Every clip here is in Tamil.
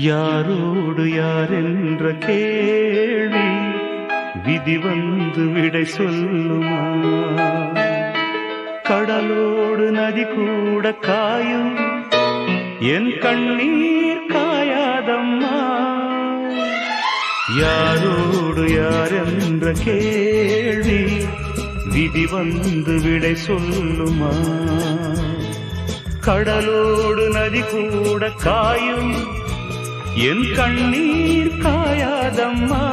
யாரோடு யாரென்ற கேள்வி விதி வந்து விடை சொல்லுமா? கடலோடு நதி கூட காயும், என் கண்ணீர் காயாதம்மா. யாரோடு யாரென்ற கேள்வி விதி வந்து விடை சொல்லுமா? கடலோடு நதி கூட காயும், என் கண்ணீர் காயாதம்மா.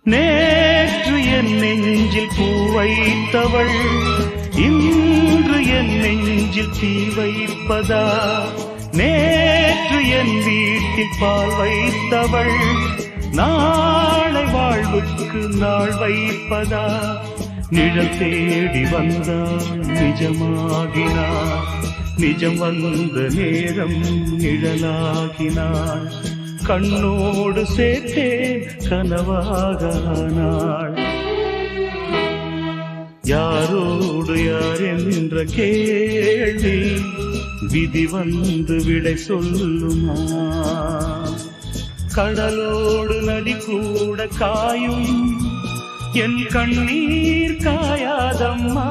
நேற்று என் நெஞ்சில் பூ வைத்தவள் இன்று என் நெஞ்சில் தீ வைப்பதா? நேற்று என் வீட்டில் பால் வைத்தவள் நாளை வாழ்வுக்கு நாள் வைப்பதா? நிழல் தேடி வந்தால் நிஜமாகினாள், நிஜம் வந்த நேரம் நிழலாகினாள். கண்ணோடு சேர்த்தேன் கனவாகானாள். யாரோடு யார் என்ற கேள்வி விதி வந்து விடை சொல்லுமா? கடலோடு நதி கூட காயும், என் கண்ணீர் காயாதம்மா.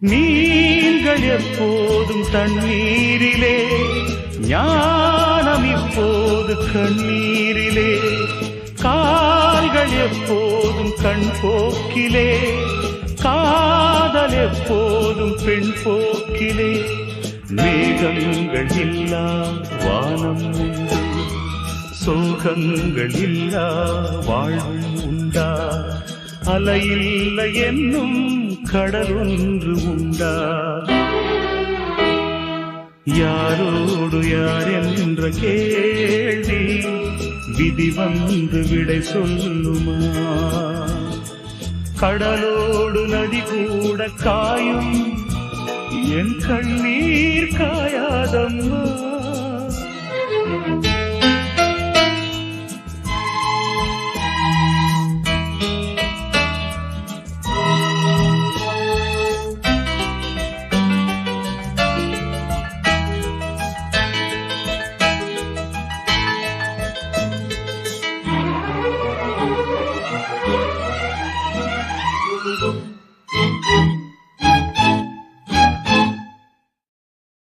நீங்கள் எப்போதும் தண்ணீரிலே, ஞானம் இப்போது கண்ணீரிலே. கால்கள் எப்போதும் கண் போக்கிலே, காதல் எப்போதும் பெண் போக்கிலே. மேகங்கள் இல்லா வானம் உண்டு, சோகங்கள் இல்லா வாழ்வு உண்டா? அலையில்லை என்னும் கடலொன்று உண்டா? யாரோடு யார் என்ற கேள்வி விதி வந்து விடை சொல்லுமா? கடலோடு நதி கூட காயும், என் கண்ணீர் காயாதம்மா. Thank you.